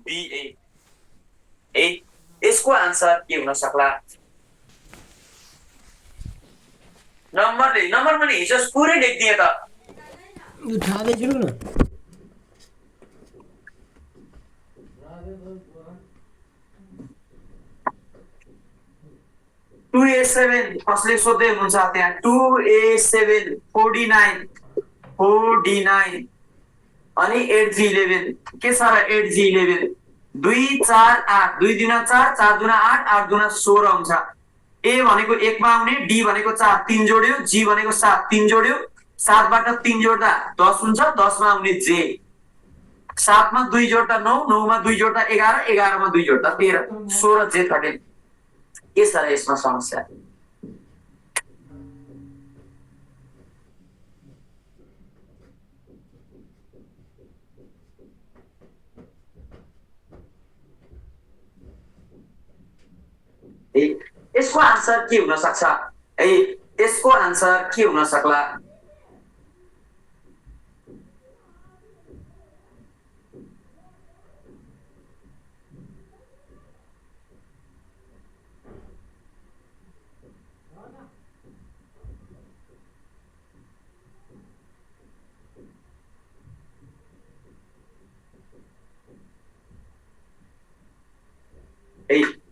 BA. ए यसको answer के हुन सक्ला? नम्बर पनि हिजो पुरै लेखिदिए त। उठाले छु न 2a7 कसले सोध्दै हुनुहुन्छ त्यहाँ? 2a7 49 49 अनि 8g11 के छ र? 8g11 2 4 8 2 दुना 4 4 दुना 8 8 दुना 16 हुन्छ। ए भनेको 1 मा आउने, डी भनेको 4 3 जोड्यो, जी भनेको 7 3 जोड्यो, 7 बाट 3 जोड्दा 10 हुन्छ, 10 मा आउने जे, 7 मा 2 जोड्दा 9 9 मा 2 जोड्दा 11 11 मा 2 जोड्दा 13 16 जे 13। के छ र यसमा समस्या? यसको आन्सर के हुन सक्छ? यसको आन्सर के हुन सक्ला?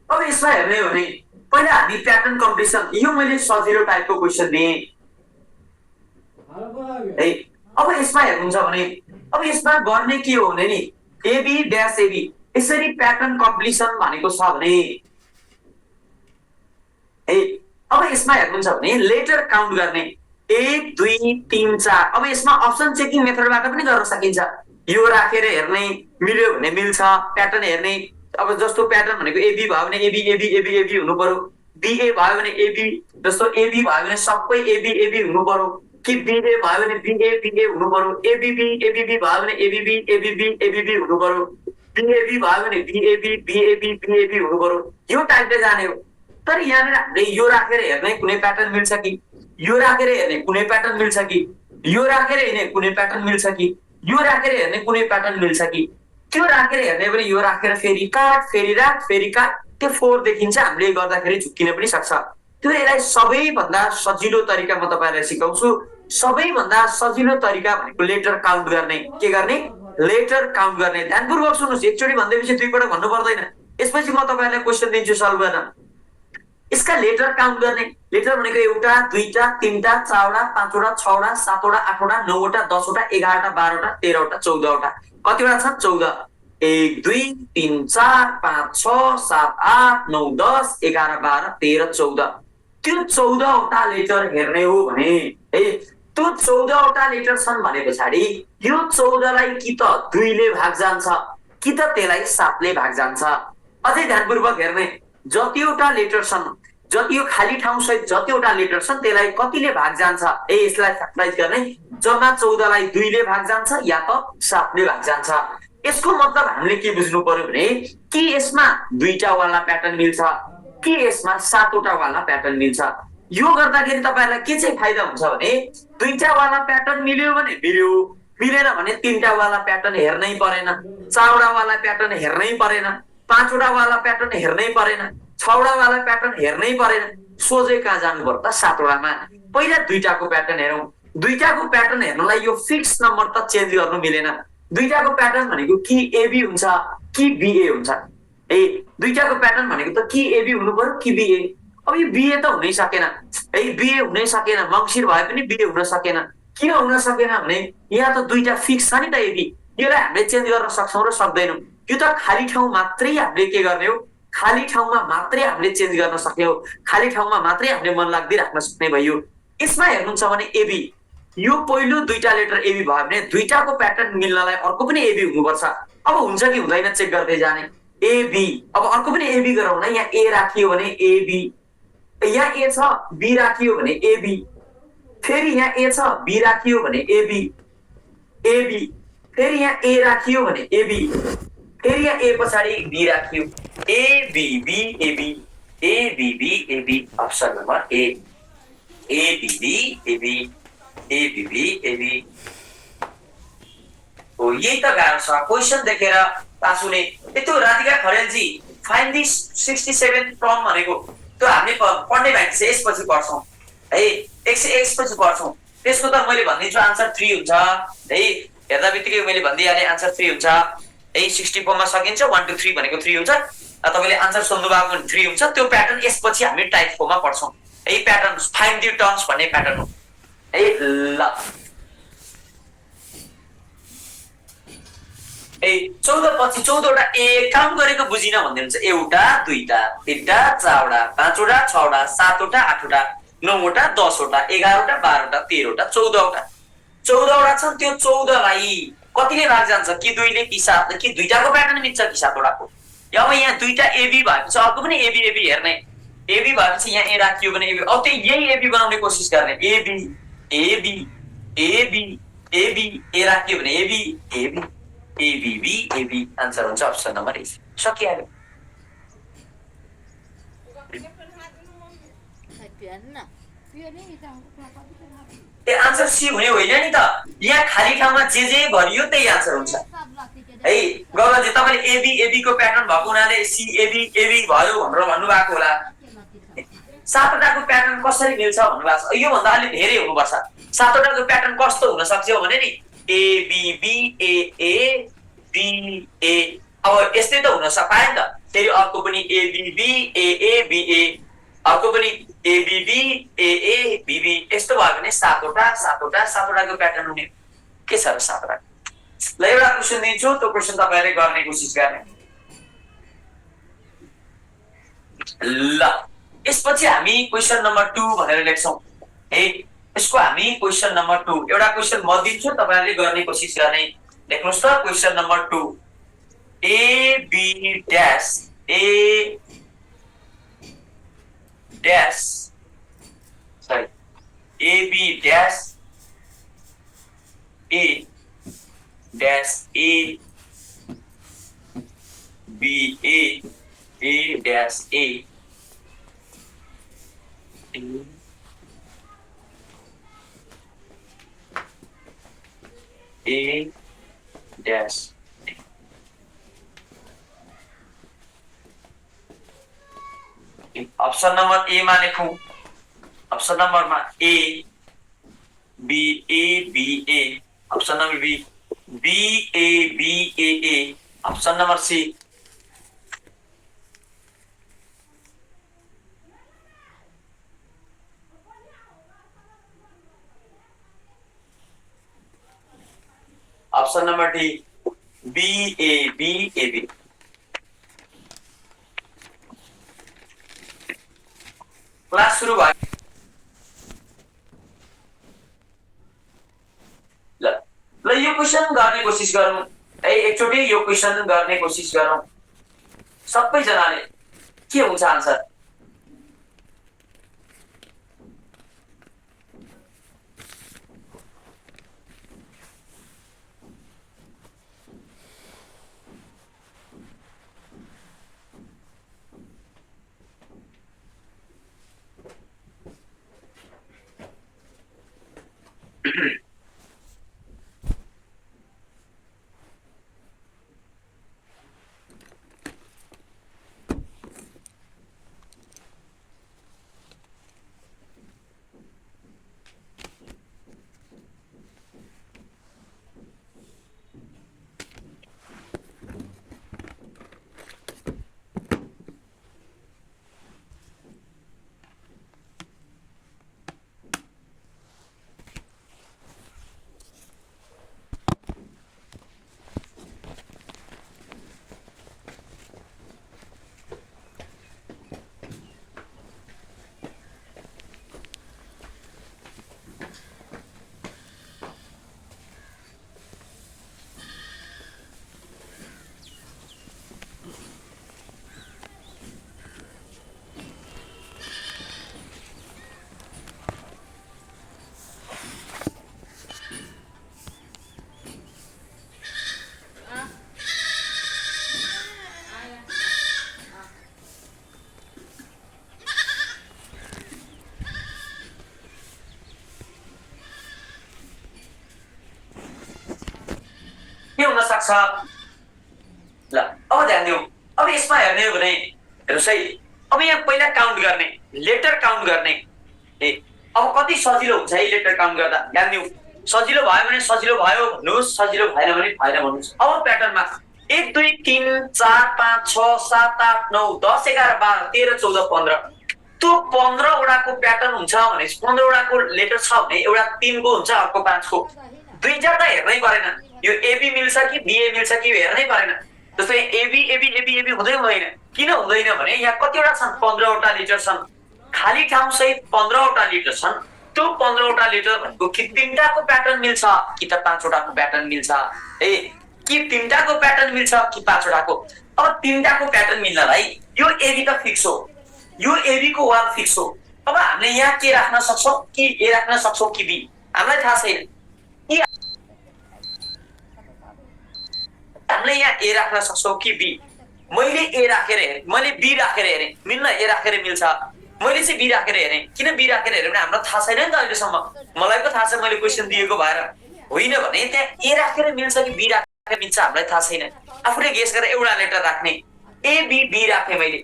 अब यसमा हेर्ने हो भने पहिला हामी प्याटर्न कम्पिटिसन, यो मैले सजिलो टाइपको क्वेसन दिएँ है। अब यसमा हेर्नुहुन्छ भने अब यसमा गर्ने के हो भने नि एबी ड्यास एबी यसरी प्याटर्न कम्पिटिसन भनेको छ भने है। अब यसमा हेर्नुहुन्छ भने लेटर काउन्ट गर्ने 1 2 3 4। अब यसमा अप्सन चेकिङ मेथडबाट पनि गर्न सकिन्छ। यो राखेर हेर्ने, मिल्यो भने मिल्छ, प्याटर्न हेर्ने। अब जस्तो प्याटर्न भनेको एबी भयो भने एबी एबी एबी एबी हुनु पर्यो, बीए भयो भने एबी, जस्तो एबी भयो भने सबै एबी एबी हुनु पर्यो, कि बीए भयो भने बीए बीए हुनु पर्यो, एबीबी एबीबी भयो भने एबीबी एबीबी एबीबी हुनु पर्यो, बीएबी भयो भने बीएबी बीएबी बीएबी हुनु पर्यो। यो टाइपले जाने हो। तर यहाँनिर हामीले यो राखेर हेर्ने कुनै प्याटर्न मिल्छ कि, यो राखेर हेर्ने कुनै प्याटर्न मिल्छ कि, यो राखेर हेर्ने कुनै प्याटर्न मिल्छ कि, यो राखेर हेर्ने कुनै प्याटर्न मिल्छ कि, त्यो राखेर हेर्ने पनि यो राखेर फेरि काट फेरि काट, त्यो 4 देखिन्छ। हामीले गर्दाखेरि झुक्किन पनि सक्छ। त्यो यसलाई सबैभन्दा सजिलो तरिका म तपाईहरुलाई सिकाउँछु। सबैभन्दा सजिलो तरिका भनेको लेटर काउन्ट गर्ने। के गर्ने? लेटर काउन्ट गर्ने। ध्यानपूर्वक सुन्नुस्, एकचोटी भन्दैपछि दुई पटक भन्नु पर्दैन। यसपछि म तपाईहरुलाई क्वेशन दिन्छु सल्भ गर्न। यसका लेटर काउन्ट गर्ने। लेटर भनेको एउटा, दुईटा, तीनटा, चारवटा, पाँचवटा, छवटा, सातवटा, आठवटा, नौवटा, 10वटा, 11वटा, 12वटा, 13वटा, 14वटा। कतिवटा छन्? 14। 1 2 3 4 5 6 7 8 9 10 11 12 13 14। त्यो 14वटा लेटर हेर्ने हो भने है, त्यो 14वटा लेटर छन् भने पछाडी यो 14 लाई कि त 2 ले भाग जान्छ कि त त्यसलाई 7 ले भाग जान्छ। अझै ध्यानपूर्वक हेर्ने, जतिवटा लेटर छन्, जति यो खाली ठाउँ सहित जतिवटा लेटर छन् त्यसलाई कतिले भाग जान्छ? यसलाई फ्याक्टराइज गर्ने। जम्मा 14 लाई 2 ले भाग जान्छ या त 7 ले भाग जान्छ। यसको मतलब हामीले के बुझ्नु पर्यो भने कि यसमा दुईटा वाला प्याटर्न मिल्छ कि यसमा 7वटा वाला प्याटर्न मिल्छ। यो गर्दाखेरि तपाईहरुलाई के चाहिँ फाइदा हुन्छ भने दुईटा वाला प्याटर्न मिल्यो भने मिल्यो, मिलेन भने तीनटा वाला प्याटर्न हेर्नै परेन, चारवटा वाला प्याटर्न हेर्नै परेन, पाँचवटा वाला प्याटर्न हेर्नै परेन, छवटा वाला प्याटर्न हेर्नै परेन। सोझै कहाँ जानु पर्यो त? 7वटामा। पहिला दुईटाको प्याटर्न हेरौं। दुईटाको प्याटर्न हेर्नलाई यो फिक्स नम्बर त चेन्ज गर्नु मिलेन। दुईटाको प्याटर्न भनेको कि एबी हुन्छ कि बीए हुन्छ। दुईटाको प्याटर्न भनेको त कि एबी हुनु पर्यो कि बीए। अब यो बीए त हुनै सकेन है, बीए हुनै सकेन। मंसिर भए पनि बीए हुन सकेन। किन हुन सकेन भने यहाँ त दुईटा फिक्स छ नि त एबी। यसलाई हामीले चेन्ज गर्न सक्छौं र सक्दैनौं? यो त खाली ठाउँ मात्रै हामीले के गर्ने हो? खाली ठाउँमा मात्रै हामीले चेन्ज गर्न सक्ने हो। खाली ठाउँमा मात्रै हामीले मन लाग्दै राख्न सक्ने भयो। यसमा हेर्नुहुन्छ भने एबी, यो पहिलो दुईटा लेटर एबी भयो भने दुईटाको प्याटर्न मिल्नलाई अर्को पनि एबी हुनुपर्छ। अब हुन्छ कि हुँदैन चेक गर्दै जाने। एबी, अब अर्को पनि एबी गरौँ न। यहाँ ए राखियो भने एबी, यहाँ ए छ, बी राखियो भने एबी, फेरि यहाँ ए छ, बी राखियो भने एबी एबी, फेरि यहाँ ए राखियो भने एबी, फेरि यहाँ ए पछाडि बी राखियो, ABB AB ABB AB. Option number A, ABB AB ABB AB हो। यही त गाह्रो छ। क्वेसन देखेर पास हुने। त्यो राधिका खरेलजी फाइन्ड दी 67 टर्म भनेको त्यो हामीले पढ्ने भए चाहिँ यसपछि पढ्छौँ है, यसपछि पढ्छौँ। त्यसको त मैले भनिदिन्छु आन्सर 3 हुन्छ है, हेर्दा बित्तिकै मैले भनिदिइहालेँ आन्सर 3 हुन्छ है। 64 मा सकिन्छ 1 2 3 भनेको 3 हुन्छ। तपाईँले आन्सर सोध्नु भएको भने 3 हुन्छ। त्यो प्याटर्न यसपछि हामी टाइप 4 मा पढ्छौँ है। प्याटर्न फाइन्ड दी टर्म्स भन्ने प्याटर्न हो है। ल 14 पछि 14 वटा ए काउन्ट गरेको बुझिन भन्नुहुन्छ। एउटा दुईटा तीनटा चारवटा पाँचवटा छवटा सातवटा आठवटा नौवटा 10 वटा 11 वटा 12 वटा 13 वटा 14 वटा 14 वटा छन्। त्यो 14 लाई कतिले भाग जान्छ कि 2 ले कि 7 ले कि दुईटाको प्याटर्न मिल्छ कि 7 वटाको। अब यहाँ दुईटा एबी भएपछि अर्को पनि एबी एबी हेर्ने। एबी भएपछि यहाँ ए राखियो भने एबी, अब त्यही यही एबी बनाउने कोसिस गर्ने। AB AB AB AB A राखियो भने AB AB ABB AB answer हुन्छ अप्सन नम्बर ए। सकिहाल्यो। ए आन्सर सी हुने होइन नि त। यहाँ खाली ठाउँमा जे भरियो त्यही आन्सर हुन्छ है। गगनजी तपाईँले एबी एबी को प्याटर्न भएको हुनाले सी एबी एबी भयो भनेर भन्नुभएको होला। 7 वटाको प्याटर्न कसरी मिल्छ भन्नुभएको छ। यो भन्दा अलि धेरै हुनुपर्छ। 7 वटाको प्याटर्न कस्तो हुन सक्छ भने नि A B B A A B A. अब यस्तै त हुन पायो नि त। फेरि अर्को पनि A B B A A B A, अर्को पनि A B B A A B B. यस्तो भयो भने 7 वटाको प्याटर्न हुने। के छ र 7 वटा। ल एउटा क्वेशन दिन्छु, त्यो क्वेशन तपाईहरुले गर्ने कोसिस गर्ने। ल यसपछि हामी क्वेशन नम्बर 2 भनेर लेख्छौं है। यसको हामी क्वेशन नम्बर 2 एउटा क्वेशन म दिन्छु, तपाईहरुले गर्ने कोसिस गर्ने। लेख्नुस् त question number 2 A B dash A dash sorry A B dash A dash A B A dash A A dash option number A में लिखूं। ऑप्शन नंबर में A B A option number B B A option number C option number D B A B. Class सुरु भयो। ल यो question गर्ने कोसिस गरौँ है। एकचोटी यो क्वेशन गर्ने कोसिस गरौँ सबैजनाले। के हुन्छ आन्सर? के हुन सक्छ? ल अब ध्यान दिउँ। अब यसमा हेर्ने हो भने हेर्नुहोस् है, अब यहाँ पहिला काउन्ट गर्ने, लेटर काउन्ट गर्ने। ए अब कति सजिलो हुन्छ है लेटर काउन्ट गर्दा, ध्यान दिउँ। सजिलो भयो भने सजिलो भयो भन्नुहोस्, सजिलो भएन भने भएन भन्नुहोस्। अब प्याटर्नमा 1 2 3 4 5 6 7 8 9 10 11 12 13 14 15 त्यो 15 वटाको प्याटर्न हुन्छ भने 15 वटाको लेटर छ भने एउटा 3 को हुन्छ, अर्को 5 को। दुईटा त हेर्नै परेन, यो एबी मिल्छ कि बीए मिल्छ कि हेर्नै परेन। जस्तै एबी एबी एबी एबी हुँदै हुँदैन। किन हुँदैन भने यहाँ कतिवटा छन्, 15 वटा लेटर छन्। खाली ठाउँ सहित 15 वटा लेटर छन्। त्यो 15 वटा लेटर भनेको कि 3टाको प्याटर्न मिल्छ कि त 5 वटाको प्याटर्न मिल्छ। कि 3टाको प्याटर्न मिल्छ कि 5 वटाको। अब 3टाको प्याटर्न मिल्नलाई यो एबी त फिक्स हो, यो एबी को वाल फिक्स हो। अब हामीले यहाँ के राख्न सक्छौं, कि ए राख्न सक्छौं कि बी, हामीलाई थाहा छैन। हामीले यहाँ ए राख्न सक्छौं कि बी। मैले ए राखेर हेरेँ, मैले बी राखेर हेरेँ, मिल्न ए राखेर मिल्छ। मैले चाहिँ बी राखेर हेरेँ। किन बी राखेर हेरेँ भने हामीलाई थाहा छैन नि त अहिलेसम्म। मलाई पो थाहा छ मैले क्वेशन दिएको भएर, होइन भने त्यहाँ ए राखेर मिल्छ कि बी राखेर मिल्छ हामीलाई थाहा छैन। आफूले गेस गरेर एउटा लेटर राख्ने। ए बी बी राखेँ मैले।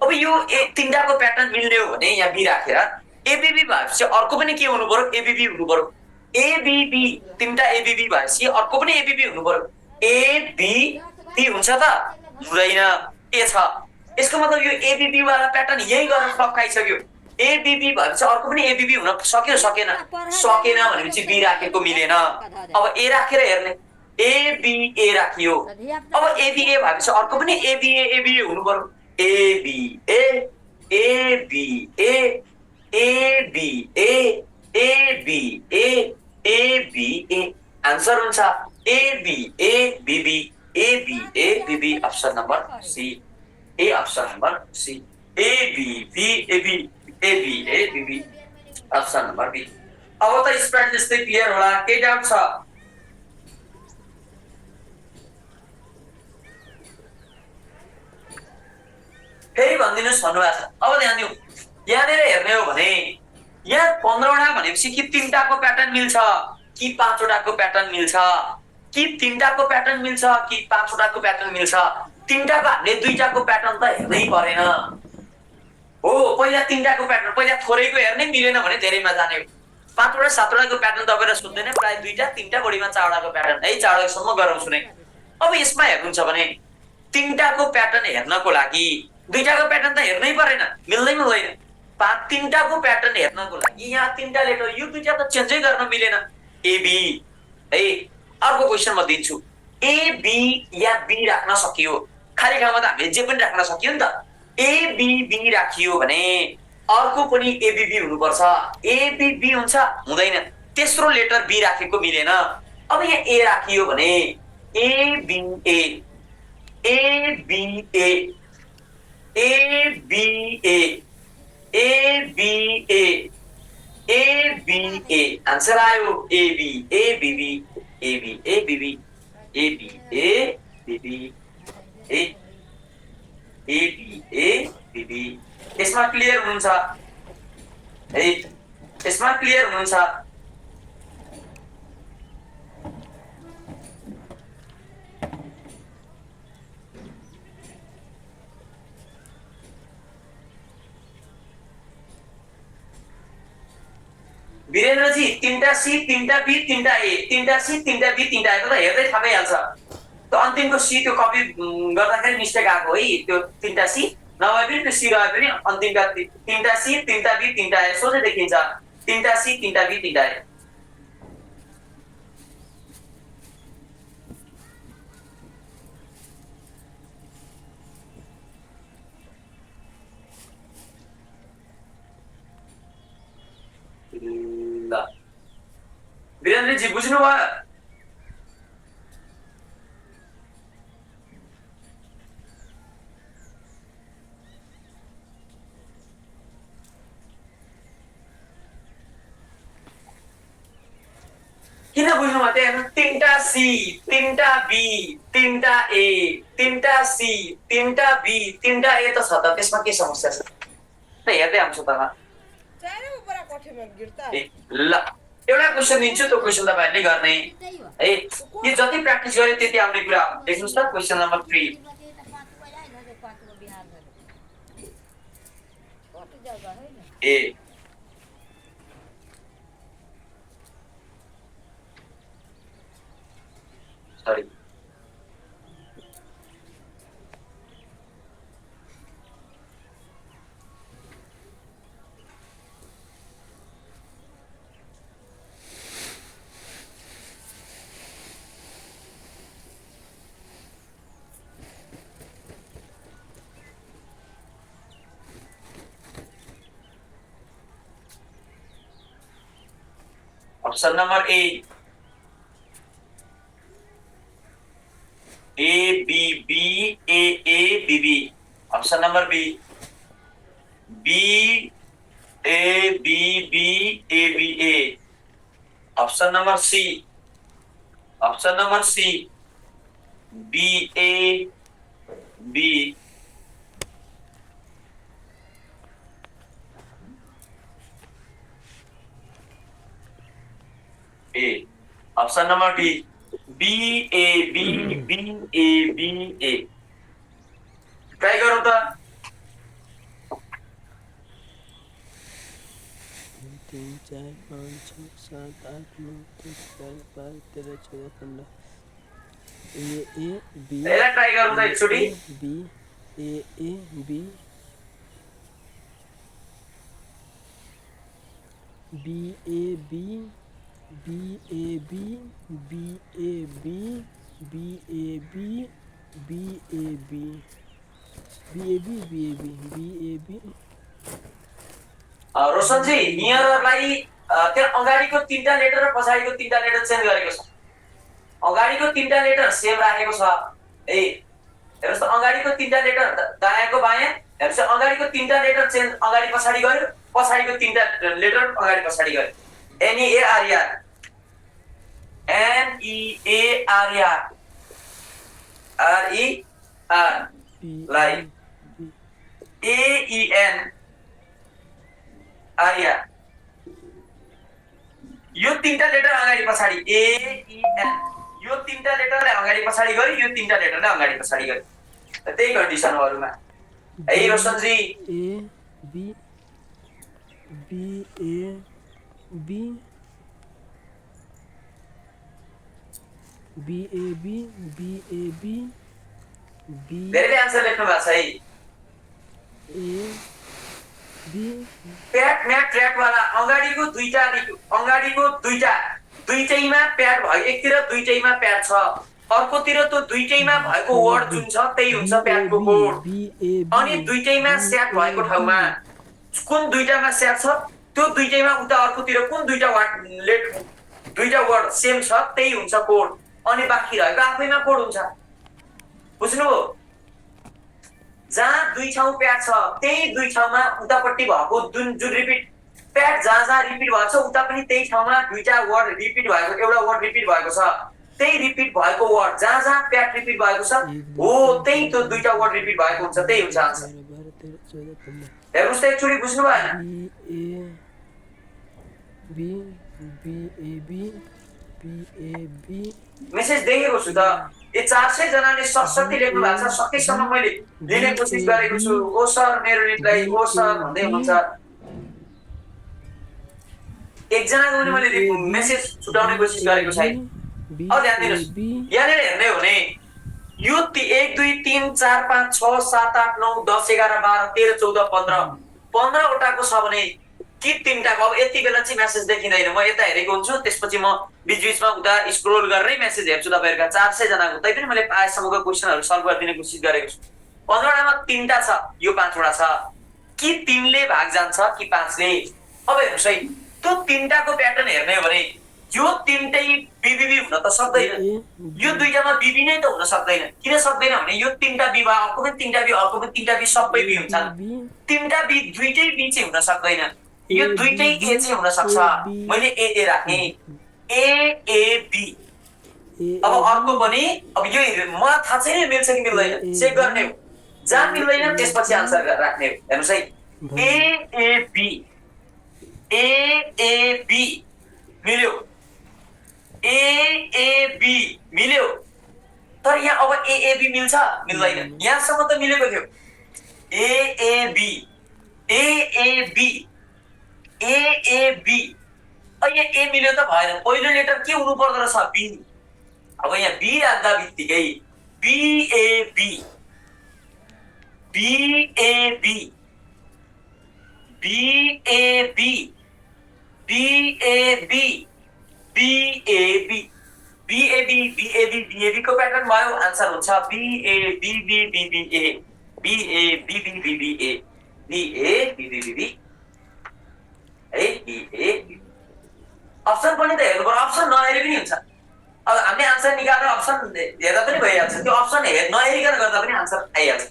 अब यो 3टाको प्याटर्न मिल्ने हो भने यहाँ बी राखेर एबीबी भएपछि अर्को पनि के हुनु पर्यो, एबीबी हुनु पर्यो। एबीबी 3टा एबीबी भएपछि अर्को पनि एबीबी हुनु पर्यो। एबीबी हुन्छ त हुँदैन, ए छ। यसको मतलब यो एबीबी वाला प्याटर्न यही गरेर टक्काइसक्यो। एबीबी भएपछि अर्को पनि एबीबी हुन सक्यो, सकेन? सकेन भनेपछि बी राखेको मिलेन। अब ए राखेर हेर्ने, एबी ए राखियो। अब एबी ए भएपछि अर्को पनि एबी ए हुनु पर्यो। AB A AB A AB A AB A AB A answer हुन्छ AB A BB AB A BB. Option number C, A option number C, AB B AB AB A BB. Option number B. अब त spread जस्तै clear होला, के doubt छ? फेरि भनिदिनुहोस् भन्नुभएको छ। अब ध्यान दिउँ, यहाँनिर हेर्ने हो भने यहाँ 15 वटा भनेपछि कि 3टाको प्याटर्न मिल्छ कि 5 वटाको प्याटर्न मिल्छ, कि 3टाको प्याटर्न मिल्छ कि 5 वटाको प्याटर्न मिल्छ। 3टाको हामीले 2टाको प्याटर्न त हेर्नै परेन हो। पहिला 3टाको प्याटर्न, पहिला थोरैको हेर्नै मिलेन भने धेरैमा जाने हो। 5 वटा 7 वटाको प्याटर्न तपाईलाई सोध्दैन, प्राय 2टा 3टा बढीमा 4 वटाको प्याटर्न है, 4 वटासम्म गराउँछु नै। अब यसमा हेर्नुहुन्छ भने 3टाको प्याटर्न हेर्नको लागि 2टाको प्याटर्न त हेर्नै परेन, मिल्दै मिल्दैन। 3टाको प्याटर्न हेर्नको लागि यहाँ 3टा लेटर, यो 2टा त चेन्जै गर्न मिलेन। एबी है। अर्को क्वेशन म दिन्छु, ए बी या बी राख्न सकियो, खाली ठाउँमा त हामीले जे पनि राख्न सकियो नि त। ए बी बी राखियो भने अर्को पनि एबीबी हुनुपर्छ। एबीबी हुन्छ, हुँदैन। तेस्रो लेटर बी राखेको मिलेन। अब यहाँ ए राखियो भने AB A AB A AB A AB A AB A answer आयो AB A BB AB A BB AB A BB A AB A BB. यसमा क्लियर हुनुहुन्छ है? यसमा क्लियर हुनुहुन्छ? वीरेन्द्र जी 3टा सी 3टा बी 3टा ए, 3टा सी 3टा बी 3टा ए, त हेर्दै थाहा भइहाल्छ। त्यो अन्तिमको सी त्यो कपी गर्दाखेरि मिस्टेक आएको है, त्यो 3टा सी नभए पनि त्यो सी रहे पनि अन्तिमका 3टा सी 3टा बी 3टा ए सोझै देखिन्छ। 3टा सी 3टा बी 3टा ए। वीरेन्द्र जी बुझ्नु भयो? किन बुझ्नु भयो? त्यहाँ 3टा सी 3टा बी 3टा ए 3टा सी 3टा बी 3टा ए त छ त, त्यसमा के समस्या छ? हेर्दै आउँछु त। ल एउटा क्वेसन दिन्छु, त्यो क्वेसन तपाईँहरूले गर्ने है। यो जति प्र्याक्टिस गरे त्यति आउने कुरा देख्नुहोस् त। Question number 3 A sorry option number A B B A B B. Option number B A B B A. Option number C B A B. A option number D B A B A. Try गरौँ त। 3 4 5 6 7 8 9 10 11 12 13 14 15 A B यसलाई try गरौँ त एकचोटि। B A B B A B B A B B A B B A B B A B B A B B A B B A B. Roshanji यिनीहरूलाई त्यहाँ अगाडिको 3टा letter र पछाडिको 3टा letter change गरेको छ। अगाडिको 3टा लेटर सेम राखेको छ। ए हेर्नुस् त, अगाडिको 3टा लेटर दायाँको बायाँ। हेर्नुस् त, अगाडिको 3टा लेटर चेन्ज अगाडि पछाडि गर्यो, पछाडिको 3टा लेटर अगाडि पछाडि गर्यो। एन ई ए आर लाई ए ई एन आर्या। यो 3टा लेटर अगाडि पछाडि ए ई एन। यो 3टा लेटरलाई अगाडि पछाडि गर्यो, यो 3टा लेटरलाई अगाडि पछाडि गर्यो। त्यही कन्डिसनहरुमा है Roshanji. A B B A B B A B B A B B. धेरै आन्सर लेख्नु भएको छ है। A B pat mat track वाला अगाडिको दुईटैमा प्याट भयो। एकतिर दुईटैमा प्याट छ, अर्कोतिर त्यो दुईटैमा भएको वर्ड जुन छ त्यही हुन्छ प्याटको कोड। अनि दुईटैमा स्याट भएको ठाउँमा कुन दुईटामा स्याट छ, त्यो दुईटैमा उता अर्कोतिर कुन दुईटा वर्ड सेम छ त्यही हुन्छ कोड। अनि बाँकी रहेको आफैमा कोड हुन्छ। बुझ्नुभयो? जहाँ दुई ठाउँ प्याट छ त्यही दुई ठाउँमा उतापट्टि भएको जुन रिपिट प्याट जहाँ रिपिट भएको छ उता पनि त्यही ठाउँमा दुईटा वर्ड रिपिट भएको, एउटा वर्ड रिपिट भएको छ। त्यही रिपिट भएको वर्ड जहाँ प्याट रिपिट भएको छ हो त्यही त्यो दुईटा वर्ड रिपिट भएको हुन्छ, त्यही हुन्छ आन्सर। हेर्नुस् त एकचोटि बुझ्नु भएन? B B A B B A B. Message देखेको छु त। ए 400 जनाले सशक्ति लेख्नु भएको छ। सकेसम्म मैले लिने कोसिस गरेको छु। ओ सर मेरो रिप्लाई ओ सर भन्दै हुनुहुन्छ। एकजनाको पनि मैले मेसेज छुटाउने कोसिस गरेको छैन। अब ध्यान दिनुहोस्, यहाँनिर हेर्ने हो भने यो 1 2 3 4 5 6 7 8 9 10 11 12 13 14 15 15वटाको छ भने कि 3टाको। अब यति बेला चाहिँ मेसेज देखिँदैन। म यता हेरेको हुन्छु, त्यसपछि म बिचबिचमा उता स्क्रोल गरेरै मेसेज हेर्छु तपाईहरुका 400 जनाको। तैपनि मैले पाएसम्मको क्वेशनहरु सल्भ गरिदिने कोसिस गरेको छु। 15वटामा 3टा छ, यो 5वटा छ। कि 3ले भाग जान्छ कि 5ले। अब हेर्नुस् है, त्यो 3टाको प्याटर्न हेर्ने हो भने यो 3टै बीबीबी हुन त सक्दैन। यो दुईटामा बीबी नै त हुन सक्दैन। किन सक्दैन भने यो 3टा बी भयो, अर्को पनि 3टा बी, अर्को पनि 3टा बी, सबै बी हुन्छन्। 3टा बी दुईटै बी चाहिँ हुन सक्दैन। यो दुईटै ए चाहिँ हुन सक्छ। मैले ए राखे ए बी। अब अर्को पनि, अब यो मलाई थाहा छैन मिल्छ कि मिल्दैन, चेक गर्ने हो। जहाँ मिल्दैन त्यसपछि आन्सर राख्ने हो। हेर्नुस् है, ए बी मिल्यो, एएबी मिल्यो, तर यहाँ अब एएबी मिल्छ मिल्दैन, यहाँसम्म त मिलेको थियो। एएबी एएबी एएबी, यहाँ ए मिल्यो त भएन, पहिलो लेटर के हुनु पर्दो रहेछ, बी। अब यहाँ बी राख्दा बित्तिकै बिएबी बिएबी बिएबी बिएबी बिएबी बिएबी बिएबी बिएबी को प्याटर्न भयो, आन्सर हुन्छ बिएबिबिबिबिए बिएबिबिबिबिए बिएबिबिबिबी है बिएबी। अप्सन पनि त हेर्नु पर्यो, अप्सन नहेरी पनि हुन्छ। अब हामीले आन्सर निकालेर अप्सन हेर्दा पनि भइहाल्छ, त्यो अप्सन नहेरिकन गर्दा पनि आन्सर आइहाल्छ।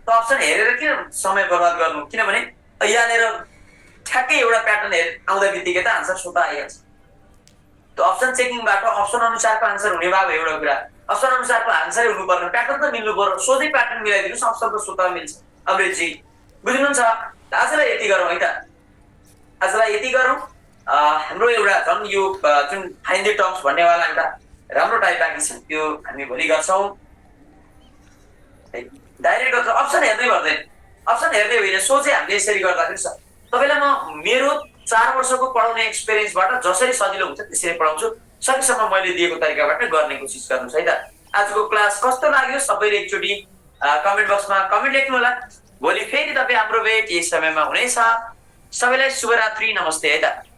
त्यो अप्सन हेरेर किन समय बर्बाद गर्नु, किनभने यहाँनिर ठ्याक्कै एउटा प्याटर्न आउँदा बित्तिकै त आन्सर स्वतः आइहाल्छ। त्यो अप्सन चेकिङबाट अप्सन अनुसारको आन्सर हुने भए एउटा कुरा, अप्सन अनुसारको आन्सरै हुनु पर्ने, प्याटर्न त मिल्नु पर्यो, सोझै प्याटर्न मिलाइदिनुहोस्, अप्सन त स्वतः मिल्छ। अमृतजी बुझ्नुहुन्छ? आजलाई यति गरौँ है त, आजलाई यति गरौँ। हाम्रो एउटा झन् यो जुन फाइन्ड द टर्म्स भन्नेवाला एउटा राम्रो टाइप बाँकी छ, त्यो हामी भोलि गर्छौँ। डाइरेक्ट गर्छ, अप्सन हेर्दै गर्दैन, अप्सन हेर्दै होइन, सोचै हामीले यसरी गर्दाखेरि छ। तपाईँलाई म मेरो 4 वर्षको पढाउने एक्सपिरियन्सबाट जसरी सजिलो हुन्छ त्यसरी पढाउँछु, सकेसम्म मैले दिएको तरिकाबाट गर्ने कोसिस गर्नुहोस् है त। आजको क्लास कस्तो लाग्यो सबैले एकचोटि कमेन्ट बक्समा कमेन्ट लेख्नु होला। भोलि फेरि तपाईँ हाम्रो भेट यही समयमा हुनेछ। सबैलाई शुभरात्रि, नमस्ते है त।